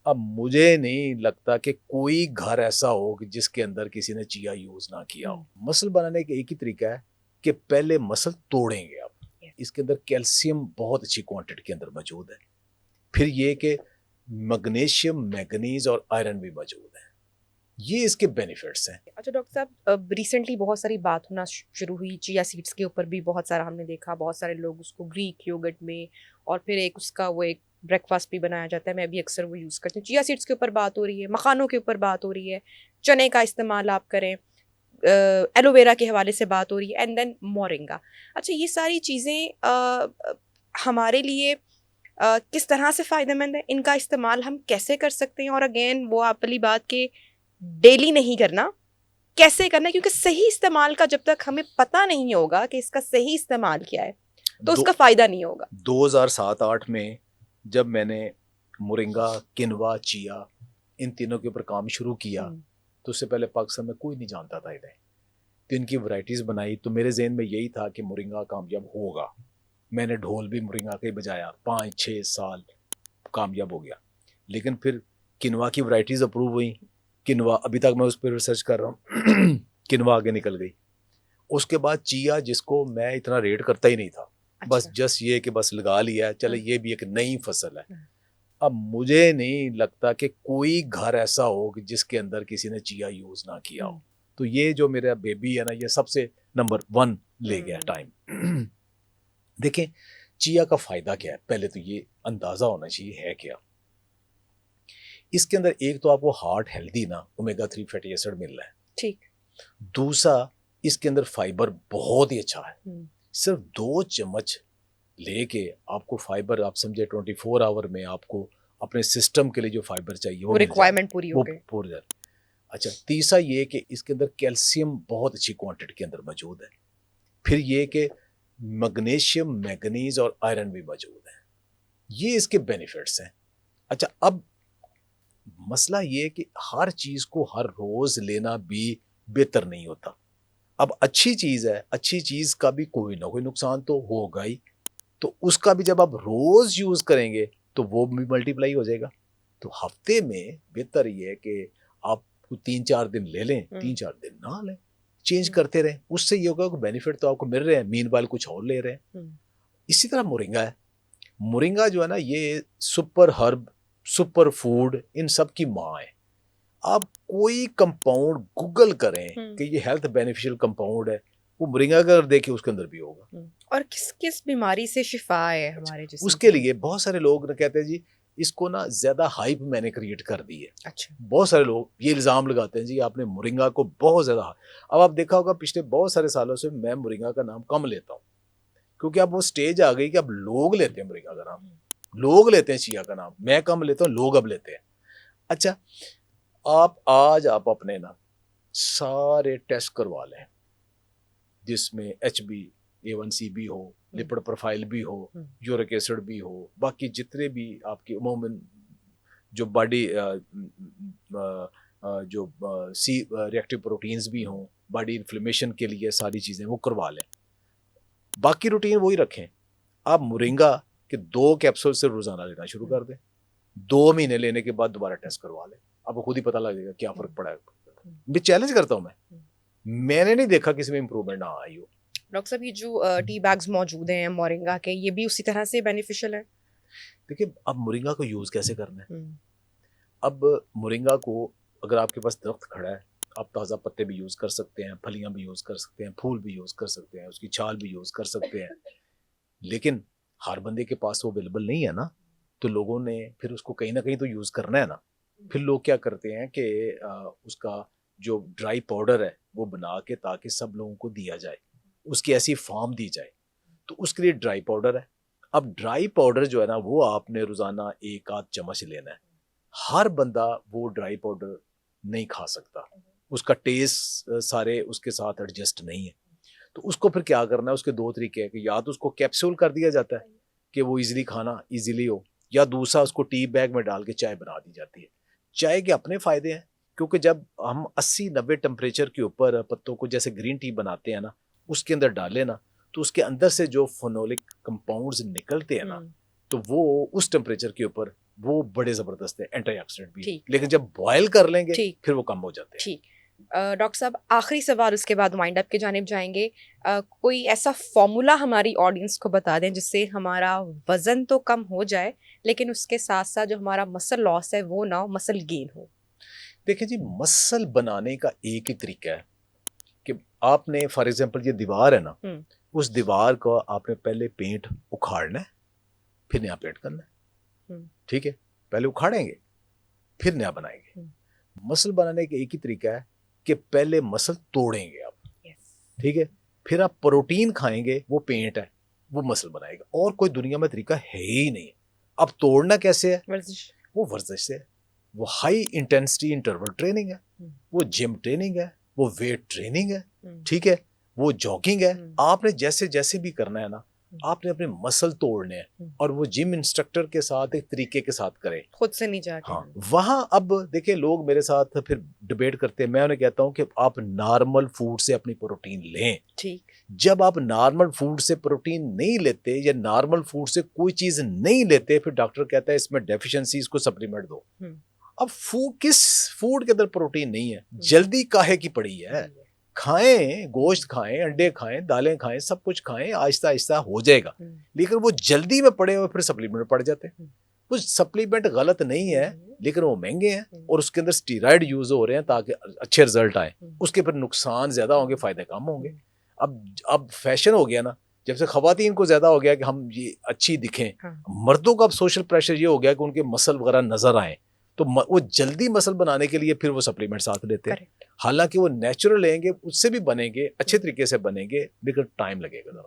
अब मुझे नहीं लगता कि कोई घर ऐसा हो कि जिसके अंदर किसी ने चिया यूज ना किया हो। मसल बनाने का एक ही तरीका है कि पहले मसल तोड़ेंगे आप। इसके अंदर कैल्शियम बहुत अच्छी क्वांटिटी के अंदर मौजूद है। फिर ये कि मैग्नीशियम, मैंगनीज और आयरन भी मौजूद है। ये इसके बेनिफिट्स हैं। अच्छा डॉक्टर साहब, अब रिसेंटली बहुत सारी बात होना शुरू हुई चिया सीड्स के ऊपर भी। बहुत सारा हमने देखा, बहुत सारे लोग उसको ग्रीक योगर्ट में, और फिर एक उसका वो एक ब्रेकफास्ट भी बनाया जाता है। मैं भी अक्सर वो यूज़ करती हूँ। चिया सीड्स के ऊपर बात हो रही है, मखानों के ऊपर बात हो रही है, चने का इस्तेमाल आप करें, एलोवेरा के हवाले से बात हो रही है, एंड देन मोरिंगा। अच्छा, ये सारी चीज़ें हमारे लिए किस तरह से फ़ायदेमंद है? इनका इस्तेमाल हम कैसे कर सकते हैं? और अगेन वो आप वाली बात के डेली नहीं करना, कैसे करना है? क्योंकि सही इस्तेमाल का जब तक हमें पता नहीं होगा कि इसका सही इस्तेमाल क्या है, तो दो उसका फ़ायदा नहीं होगा। 2007-8 में जब मैंने मोरिंगा, किनवा, चिया इन तीनों के ऊपर काम शुरू किया, तो उससे पहले पाकिस्तान में कोई नहीं जानता था इन्हें। तो इनकी वैरायटीज़ बनाई, तो मेरे ज़हन में यही था कि मोरिंगा कामयाब होगा। मैंने ढोल भी मोरिंगा का ही बजाया, 5-6 साल कामयाब हो गया। लेकिन फिर किनवा की वैरायटीज़ अप्रूव हुई। किनवा अभी तक मैं उस पर रिसर्च कर रहा हूँ। किनवा आगे निकल गई। उसके बाद चिया, जिसको मैं इतना रेट करता ही नहीं था, बस अच्छा। जस्ट ये कि बस लगा लिया है, चले ये भी एक नई फसल है। अब मुझे नहीं लगता कि कोई घर ऐसा हो कि जिसके अंदर किसी ने चिया यूज ना किया हो। तो ये जो मेरा बेबी है ना, ये सबसे नंबर 1 ले गया टाइम। देखें, चिया का फायदा क्या है, पहले तो ये अंदाजा होना चाहिए है क्या। इसके अंदर एक तो आपको हार्ट हेल्दी ना ओमेगा 3 फैटी एसिड मिल रहा है। ठीक। दूसरा, इसके अंदर फाइबर बहुत ही अच्छा है। सिर्फ 2 चम्मच लेके आपको फाइबर, आप समझे 24 आवर में आपको अपने सिस्टम के लिए जो फाइबर चाहिए वो वो मिल जाता है, रिक्वायरमेंट पूरी हो वो गई। पूरा जाता है। अच्छा, तीसरा ये कि इसके अंदर कैल्शियम बहुत अच्छी क्वांटिटी के अंदर मौजूद है। फिर ये कि मैग्नीशियम, मैंगनीज और आयरन भी मौजूद है। ये इसके बेनिफिट्स हैं। अच्छा, अब मसला ये है कि हर चीज को हर रोज लेना भी बेहतर नहीं होता। अब अच्छी चीज है, अच्छी चीज का भी कोई ना कोई नुकसान तो होगा ही। तो उसका भी जब आप रोज यूज करेंगे तो वो भी मल्टीप्लाई हो जाएगा। तो हफ्ते में बेहतर ये है कि आप 3-4 दिन ले लें, 3-4 दिन ना लें, चेंज करते रहें। उससे ये होगा कि बेनिफिट तो आपको मिल रहे हैं, मीनवाइल कुछ और ले रहे हैं। इसी तरह मोरिंगा है। मोरिंगा जो है ना, ये सुपर हर्ब, सुपर फूड, इन सब की माँ है। आप कोई कंपाउंड गूगल करें कि ये हेल्थ बेनिफिशियल कंपाउंड है, वो मोरिंगा अगर देखिए उसके अंदर भी होगा। और किस किस बीमारी से शिफा है अच्छा, हमारे जिस्म उसके को? लिए बहुत सारे लोग ना कहते हैं जी इसको ना ज्यादा हाइप मैंने क्रिएट कर दी है। अच्छा। बहुत सारे लोग ये इल्जाम लगाते हैं जी आपने मोरिंगा को बहुत ज्यादा। अब आप देखा होगा पिछले बहुत सारे सालों से मैं मोरिंगा का नाम कम लेता हूँ, क्योंकि अब वो स्टेज आ गई कि अब लोग लेते हैं मोरिंगा का नाम, लोग लेते हैं चिया का नाम, मैं कम लेता हूँ, लोग अब लेते हैं। अच्छा, आप अपने ना सारे टेस्ट करवा लें, जिसमें HbA1c भी हो, लिपिड प्रोफाइल भी हो, यूरिक एसिड भी हो, बाकी जितने भी आपकी अमूमन जो बॉडी जो सी रिएक्टिव प्रोटीन्स भी हों, बॉडी इन्फ्लेमेशन के लिए सारी चीज़ें वो करवा लें। बाकी रूटीन वही रखें। आप मोरिंगा के 2 कैप्सूल से रोजाना लेना शुरू कर दें। 2 महीने लेने के बाद दोबारा टेस्ट करवा लें, आपको खुद ही पता लगेगा क्या फर्क पड़ा है। मैं चैलेंज करता हूँ, मैंने नहीं देखा किसी में इंप्रूवमेंट ना आई हो। डॉक्टर साहब, ये जो टी बैग्स मौजूद हैं मोरिंगा के, ये भी उसी तरह से बेनिफिशियल है? देखिए, अब मोरिंगा को यूज कैसे करना है। अब मोरिंगा को, अगर आपके पास दरख्त खड़ा है, आप ताज़ा पत्ते भी यूज़ कर सकते हैं, फलियां भी यूज़ कर सकते हैं, फूल भी यूज़ कर सकते हैं, उसकी छाल भी यूज़ कर सकते हैं। लेकिन हर बंदे के पास वो अवेलेबल नहीं है ना, तो लोगों ने फिर उसको कहीं ना कहीं तो यूज़ करना है ना। फिर लोग क्या करते हैं कि उसका जो ड्राई पाउडर है वो बना के ताकि सब लोगों को दिया जाए, उसकी ऐसी फॉर्म दी जाए, तो उसके लिए ड्राई पाउडर है। अब ड्राई पाउडर जो है ना, वो आपने रोज़ाना 1 आध चम्मच लेना है। हर बंदा वो ड्राई पाउडर नहीं खा सकता, उसका टेस्ट सारे उसके साथ एडजस्ट नहीं है। तो उसको फिर क्या करना है, उसके 2 तरीके हैं कि या तो उसको कैप्सूल कर दिया जाता है कि वो इजीली खाना इजीली हो, या दूसरा उसको टी बैग में डाल के चाय बना दी जाती है। चाय के अपने फायदे हैं, क्योंकि जब हम 80-90 टेम्परेचर के ऊपर पत्तों को जैसे ग्रीन टी बनाते हैं ना, उसके अंदर डालें ना, तो उसके अंदर से जो फेनोलिक कंपाउंड्स निकलते हैं ना, तो वो उस टेम्परेचर के ऊपर वो बड़े ज़बरदस्त है, एंटीऑक्सीडेंट भी है। ठीक। लेकिन जब बॉयल कर लेंगे ठीक। फिर वो कम हो जाते हैं। ठीक। डॉक्टर साहब आखिरी सवाल, उसके बाद वाइंड अप की जानिब जाएंगे। कोई ऐसा फॉर्मूला हमारी ऑडियंस को बता दें जिससे हमारा वज़न तो कम हो जाए लेकिन उसके साथ साथ जो हमारा मसल लॉस है वो ना हो, मसल गेन हो। देखिए जी, मसल बनाने का एक ही तरीका है कि आपने फॉर एग्जांपल ये दीवार है ना, उस दीवार को आपने पहले पेंट उखाड़ना है, फिर नया पेंट करना है। ठीक है, पहले उखाड़ेंगे फिर नया बनाएंगे। मसल बनाने का एक ही तरीका है कि पहले मसल तोड़ेंगे आप। ठीक है, फिर आप प्रोटीन खाएंगे, वो पेंट है, वो मसल बनाएगा। और कोई दुनिया में तरीका है ही नहीं। अब तोड़ना कैसे है? वर्जिश। वो वर्जिश से है, वो हाई इंटेंसिटी इंटरवल ट्रेनिंग है, वो जिम ट्रेनिंग है, वो वेट ट्रेनिंग है। ठीक है, वो जॉगिंग है। आपने जैसे जैसे भी करना है ना, आपने अपने मसल तोड़ने हैं और वो जिम इंस्ट्रक्टर के साथ एक तरीके के साथ करें, खुद से नहीं जाके। हाँ, वहां अब देखिए लोग मेरे साथ फिर डिबेट करते हैं। मैं उन्हें कहता हूं कि आप नॉर्मल फूड से अपनी प्रोटीन लें। ठीक। जब आप नॉर्मल फूड से प्रोटीन नहीं लेते या नॉर्मल फूड से कोई चीज नहीं लेते, फिर डॉक्टर कहता है इसमें डेफिशिएंसी, इसको सप्लीमेंट दो। अब किस फूड के अंदर प्रोटीन नहीं है? जल्दी काहे की पड़ी है? खाएं, गोश्त खाएं, अंडे खाएं, दालें खाएं, सब कुछ खाएं, आहिस्ता आहिस्ता हो जाएगा। लेकिन वो जल्दी में पड़े हुए फिर सप्लीमेंट पड़ जाते हैं। कुछ सप्लीमेंट गलत नहीं है लेकिन वो महंगे हैं और उसके अंदर स्टीरॉयड यूज हो रहे हैं ताकि अच्छे रिजल्ट आए। उसके फिर नुकसान ज्यादा होंगे, फायदे कम होंगे। अब फैशन हो गया ना, जब से खवातीन को ज्यादा हो गया कि हम ये अच्छी दिखें। मर्दों का अब सोशल प्रेशर ये हो गया कि उनके मसल वगैरह नजर आए, तो वो जल्दी मसल बनाने के लिए फिर वो सप्लीमेंट साथ लेते हैं। हालांकि वो नेचुरल लेंगे, उससे भी बनेंगे, अच्छे तरीके से बनेंगे, लेकिन टाइम लगेगा।